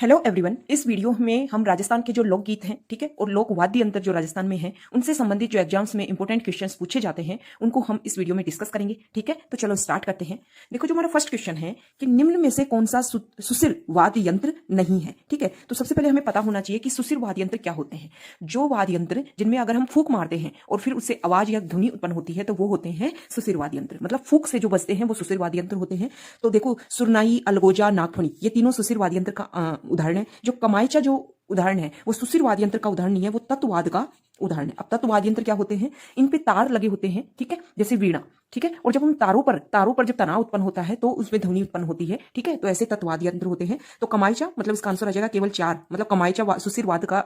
Hello everyone. इस video में हम राजस्थान के जो लोकगीत हैं, ठीक है, और लोक वाद्य यंत्र जो राजस्थान में हैं, उनसे संबंधित जो एग्जाम्स में इंपॉर्टेंट क्वेश्चंस पूछे जाते हैं उनको हम इस वीडियो में डिस्कस करेंगे। ठीक है, तो चलो स्टार्ट करते हैं। देखो, जो हमारा फर्स्ट क्वेश्चन है कि निम्न में से कौन सा सुशिर वाद्य यंत्र नहीं है। ठीक है, तो सबसे पहले हमें पता होना चाहिए कि सुशिर वाद्य यंत्र क्या होते हैं। जो वाद्य यंत्र जिनमें अगर हम फूंक मारते हैं और फिर उससे आवाज या ध्वनि उत्पन्न होती है तो वो होते हैं सुशिर वाद्य यंत्र। मतलब फूंक से जो बजते हैं वो सुशिर वाद्य यंत्र होते हैं। तो देखो, सुरनाई, अलगोजा, नागफणी, ये तीनों सुशिर वाद्य यंत्र का उदाहरण है। जो कमायचा जो उदाहरण है वो सुशिर वाद्य यंत्र का उदाहरण नहीं है, वो तत्ववाद का उदाहरण है। अब तत्ववाद्य यंत्र क्या होते हैं? इन पे तार लगे होते हैं, ठीक है, जैसे वीणा। ठीक है, और जब हम तारों पर जब तनाव उत्पन्न होता है तो उसमें ध्वनि उत्पन्न होती है। ठीक है, तो ऐसे तत्ववाद्य यंत्र होते हैं। तो कमायचा मतलब इसका आंसर आ जाएगा केवल 4, मतलब कमायचा सुशिर वाद्य का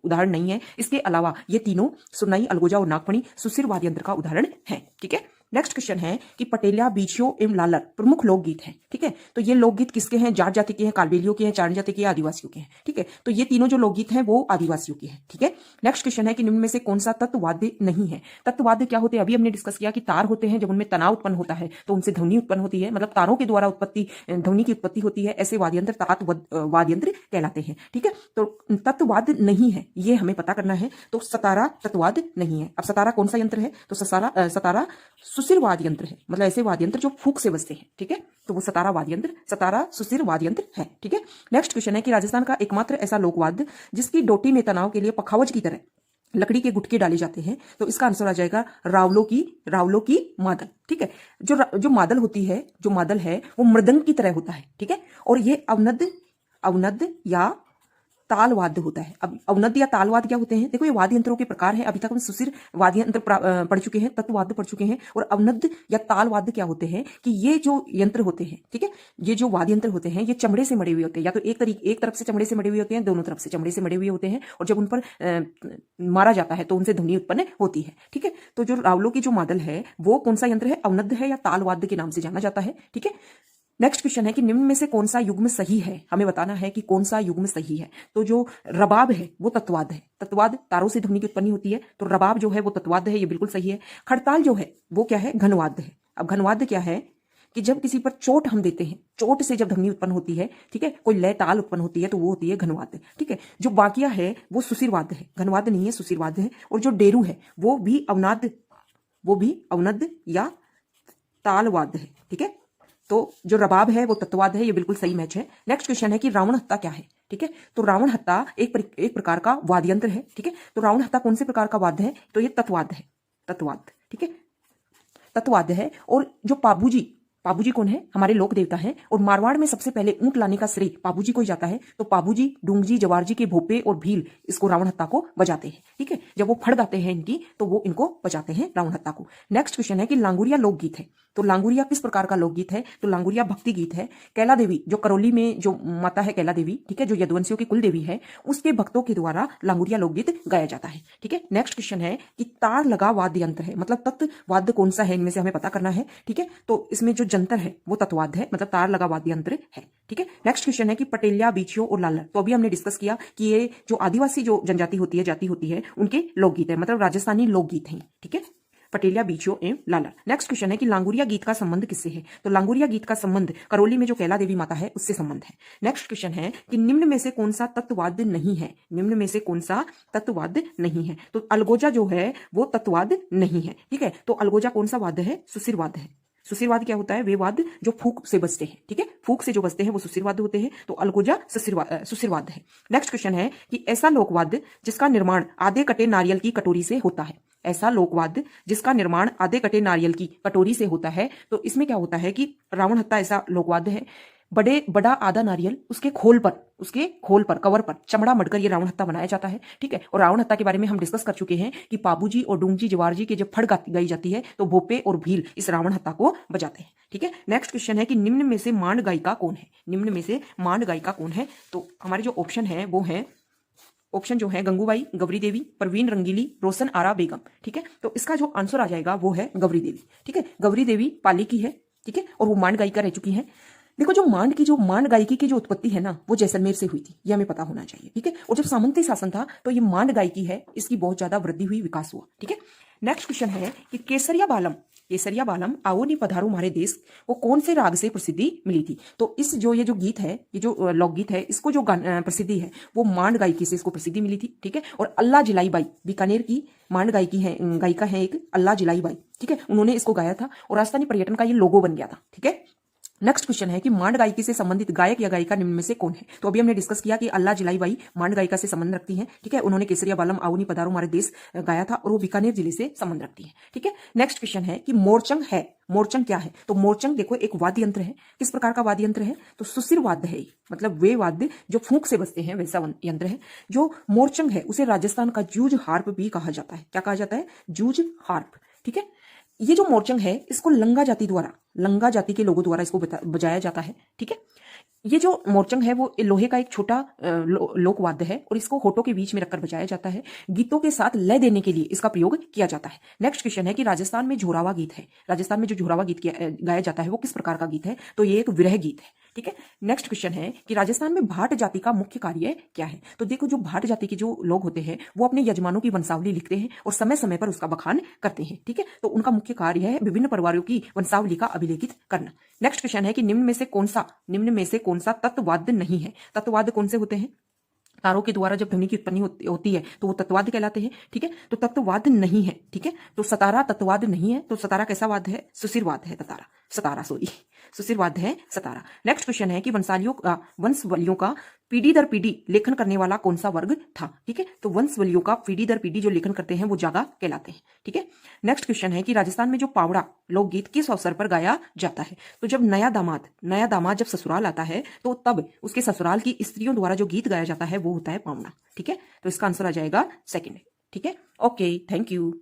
उदाहरण नहीं है। इसके अलावा ये तीनों सुरनाई, अलगोजा और नागफणी सुशिर वाद्य यंत्र का उदाहरण है। ठीक है, नेक्स्ट क्वेश्चन है कि पटेलिया, बीछियो एवं लालर प्रमुख लोकगीत हैं। ठीक है, तो ये लोकगीत किसके हैं? जाट जाति के हैं, कालबेलियों के हैं, चारण जाति के, आदिवासियों के हैं। ठीक है, तो ये तीनों जो लोकगीत हैं वो आदिवासियों के हैं। ठीक है, नेक्स्ट क्वेश्चन है कि निम्न में से कौन सा तत्ववाद्य नहीं है। तत्ववाद्य क्या होते हैं? अभी हमने डिस्कस किया कि तार होते हैं, जब उनमें तनाव उत्पन्न होता है तो उनसे ध्वनि उत्पन्न होती है, मतलब तारों के द्वारा ध्वनि की उत्पत्ति होती है। ऐसे वाद्य यंत्र वाद्य यंत्र कहलाते हैं। ठीक है, तो तत्ववाद्य नहीं है ये हमें पता करना है। तो सतारा तत्ववाद्य नहीं है। अब सतारा कौन सा यंत्र है? तो सतारा सुशिर वाद्य यंत्र है, मतलब ऐसे वाद्य यंत्र जो फूंक से बजते हैं। ठीक है, तो वो सतारा वाद्य यंत्र, सतारा सुशिर वाद्य यंत्र है। ठीक है, नेक्स्ट क्वेश्चन है कि राजस्थान का एकमात्र ऐसा लोकवाद्य जिसकी डोटी में तनाव के लिए पखावज की तरह लकड़ी के गुटके डाले जाते हैं, तो इसका आंसर आ जाएगा रावलों की मादल। ठीक है, जो मादल होती है, जो मादल है वो मृदंग की तरह होता है। ठीक है, और ये अवनद या ताल वाद्य होता है। अब अवनद या ताल वाद्य क्या होते हैं? देखो, ये वाद्य यंत्रों के प्रकार हैं। अभी तक हम सुशिर वाद्य यंत्र पढ़ चुके हैं, तत्ववाद्य पढ़ चुके हैं। और अवनद या ताल वाद्य क्या होते हैं कि ये जो यंत्र होते हैं, ठीक है, ये जो वाद्य यंत्र होते हैं ये चमड़े से मड़े हुए होते हैं। या तो एक तरफ से चमड़े से मड़े हुए होते हैं, दोनों तरफ से चमड़े से मड़े हुए होते हैं। और जब उन पर मारा जाता है तो उनसे ध्वनि उत्पन्न होती है। ठीक है, तो जो रावलों की जो मादल है वो कौन सा यंत्र है? अवनद है या ताल वाद्य के नाम से जाना जाता है। ठीक है, नेक्स्ट क्वेश्चन है कि निम्न में से कौन सा युग्म सही है। हमें बताना है कि कौन सा युग्म सही है। तो जो रबाब है वो तत्वाद है। तत्वाद तारों से ध्वनि की उत्पत्ति होती है, तो रबाब जो है वो तत्वाद है, ये बिल्कुल सही है। खड़ताल जो है वो क्या है? घनवाद्य है। अब घनवाद्य क्या है कि जब किसी पर चोट हम देते हैं, चोट से जब ध्वनि उत्पन्न होती है, ठीक है, कोई लय ताल उत्पन्न होती है, तो वो होती है घनवाद्य। ठीक है, जो बाकिया है वो सुशिरवाद्य है, घनवाद्य नहीं है, सुशिरवाद्य है। और जो डेरू है वो भी अवनद या तालवाद्य है। ठीक है, तो जो रबाब है वो तत्ववाद है, ये बिल्कुल सही मैच है। नेक्स्ट क्वेश्चन है कि रावण हत्ता क्या है। ठीक है, तो रावण हत्ता एक प्रकार का वाद्य यंत्र है। ठीक है, तो रावण हत्ता कौन से प्रकार का वाद्य है? तो ये तत्ववाद है, तत्ववाद। ठीक है, तत्ववाद्य है। और जो पाबूजी कौन है? हमारे लोक देवता है। और मारवाड़ में सबसे पहले ऊंट लाने का श्रेय पाबूजी को ही जाता है। तो पाबूजी, डूंगजी, जवारजी के भोपे और भील इसको रावण हत्ता को बजाते हैं। ठीक है, जब वो फड़ गाते हैं इनकी तो वो इनको बजाते हैं रावण हत्ता को। नेक्स्ट क्वेश्चन है कि लांगुरिया लोकगीत है। तो लांगुरिया किस प्रकार का लोकगीत है? तो लांगुरिया भक्ति गीत है। कैला देवी जो करौली में जो माता है, कैला देवी, ठीक है, जो यदुवंशियों की कुल देवी है, उसके भक्तों के द्वारा लांगुरिया लोकगीत गाया जाता है। ठीक है, नेक्स्ट क्वेश्चन है कि तार लगा वाद्य यंत्र है, मतलब तत्ववाद्य कौन सा है, इनमें से हमें पता करना है। ठीक है, तो इसमें जो जंतर है वो तत्ववाद्य है, मतलब तार लगा वाद्य यंत्र है। ठीक है, नेक्स्ट क्वेश्चन है कि पटेलिया, बीछियो और लालर, तो अभी हमने डिस्कस किया कि ये जो आदिवासी जो जनजाति होती है, जाति होती है, उनके लोकगीत है, मतलब राजस्थानी लोकगीत हैं। ठीक है, पटेलिया, बीछियो एवं लालर। नेक्स्ट क्वेश्चन है कि लांगुरिया गीत का संबंध किससे है? तो लांगुरिया गीत का संबंध करौली में जो कैला देवी माता है उससे संबंध है। नेक्स्ट क्वेश्चन है कि निम्न में से कौन सा तत्ववाद्य नहीं है? निम्न में से कौन सा तत्ववाद्य नहीं है? तो अलगोजा जो है वो तत्ववाद्य नहीं है। ठीक है, तो अलगोजा कौन सा वाद्य है? सुशिरवाद्य है। सुशिरवाद क्या होता है? वे वाद्य जो फूंक से बजते हैं। ठीक है, फूंक से जो बजते हैं वो सुशिरवाद्य होते हैं, तो अलगोजा सुशिरवाद्य है। नेक्स्ट क्वेश्चन है कि ऐसा लोकवाद्य जिसका निर्माण आधे कटे नारियल की कटोरी से होता है। ऐसा लोकवाद्य जिसका निर्माण आधे कटे नारियल की कटोरी से होता है, तो इसमें क्या होता है कि रावण हत्ता ऐसा लोकवाद्य है। बड़ा आधा नारियल उसके खोल पर कवर पर चमड़ा मढ़कर ये रावण हत्ता बनाया जाता है। ठीक है, और रावण हत्ता के बारे में हम डिस्कस कर चुके हैं कि पाबूजी और डूंगजी, जवारजी के जब फड़ गाई जाती है तो भोपे और भील इस रावण हत्ता को बजाते हैं। ठीक है, नेक्स्ट क्वेश्चन है कि निम्न में से मांड गायिका कौन है? निम्न में से मांड गायिका कौन है? तो हमारे जो ऑप्शन है वो है, ऑप्शन जो है गंगूबाई, गौरी देवी, परवीन रंगीली, रोशन आरा बेगम। ठीक है, तो इसका जो आंसर आ जाएगा वो है गौरी देवी। ठीक है, गौरी देवी पाली की है। ठीक है, और वो मांड गायिका रह चुकी है। देखो, जो मांड गायकी की जो उत्पत्ति है ना वो जैसलमेर से हुई थी, ये हमें पता होना चाहिए। ठीक है, और जब सामंती शासन था तो ये मांड गायकी है, इसकी बहुत ज्यादा वृद्धि हुई, विकास हुआ। ठीक है, नेक्स्ट क्वेश्चन है कि केसरिया बालम केसरिया बालम आओ नी पधारो हमारे देश वो कौन से राग से प्रसिद्धि मिली थी? तो इस जो ये जो गीत है, ये जो लोकगीत है, इसको जो प्रसिद्धि है वो मांड गायकी से इसको प्रसिद्धि मिली थी। ठीक है, और अल्लाह जिलाई बाई बीकानेर की मांड गायकी है, गायिका है एक अल्लाह जिलाई बाई। ठीक है, उन्होंने इसको गाया था और राजस्थानी पर्यटन का ये लोगो बन गया था। ठीक है, नेक्स्ट क्वेश्चन है कि मांड गायकी से संबंधित गायक या गायिका निम्न में से कौन है? तो अभी हमने डिस्कस किया कि अल्लाह जिलाई बाई मांड गायिका से संबंध रखती हैं। ठीक है, उन्होंने केसरिया बालम आओ नी पधारो हमारे देश गाया था और वो बीकानेर जिले से संबंध रखती है। ठीक है, नेक्स्ट क्वेश्चन है कि मोरचंग है, मोरचंग क्या है? तो मोरचंग देखो एक वाद्य यंत्र है। किस प्रकार का वाद्य यंत्र है? तो सुसिर वाद्य है, मतलब वे वाद्य जो फूंक से बजते हैं वैसा यंत्र है। जो मोरचंग है उसे राजस्थान का जूझ हार्प भी कहा जाता है। क्या कहा जाता है? जूझ हार्प। ठीक है, ये जो मोरचंग है इसको लंगा जाति द्वारा, लंगा जाति के लोगों द्वारा इसको बजाया जाता है। ठीक है, ये जो मोरचंग है वो लोहे का एक छोटा लोक वाद्य है और इसको होठों के बीच में रखकर बजाया जाता है। गीतों के साथ लय देने के लिए इसका प्रयोग किया जाता है। नेक्स्ट क्वेश्चन है कि राजस्थान में झोरावा गीत है, राजस्थान में जो झोरावा गीत गाया जाता है वो किस प्रकार का गीत है? तो ये एक विरह गीत है। ठीक है, नेक्स्ट क्वेश्चन है कि राजस्थान में भाट जाति का मुख्य कार्य क्या है? तो देखो जो भाट जाति के जो लोग होते हैं वो अपने यजमानों की वंशावली लिखते हैं और समय समय पर उसका बखान करते हैं। ठीक है, तो उनका मुख्य कार्य है विभिन्न परिवारों की वंशावली का अभिलेखित करना। नेक्स्ट क्वेश्चन है कि निम्न में से कौन सा तत्ववाद्य नहीं है? तत्ववाद्य कौन से होते हैं? तारों के द्वारा जब ध्वनि की उत्पत्ति होती है तो वो तत्ववाद्य कहलाते हैं। ठीक है, तो तत्ववाद्य नहीं है। ठीक है, तो सतारा तत्ववाद्य नहीं है। तो सतारा कैसा वाद्य है? सुसिर वाद्य है। सतारा सुसिर वाद्य है सतारा। नेक्स्ट क्वेश्चन है कि वंशवलियों का पीढ़ी दर पीढ़ी लेखन करने वाला कौन सा वर्ग था? ठीक है, तो वंशवलियों का पीढ़ी दर पीढ़ी जो लेखन करते हैं वो जागा कहलाते हैं। ठीक है, नेक्स्ट क्वेश्चन है कि राजस्थान में जो पावड़ा लोकगीत किस अवसर पर गाया जाता है? तो जब नया दामाद जब ससुराल आता है तो तब उसके ससुराल की स्त्रियों द्वारा जो गीत गाया जाता है वो होता है पावड़ा। ठीक है, तो इसका आंसर आ जाएगा सेकंड। ठीक है, ओके, थैंक यू।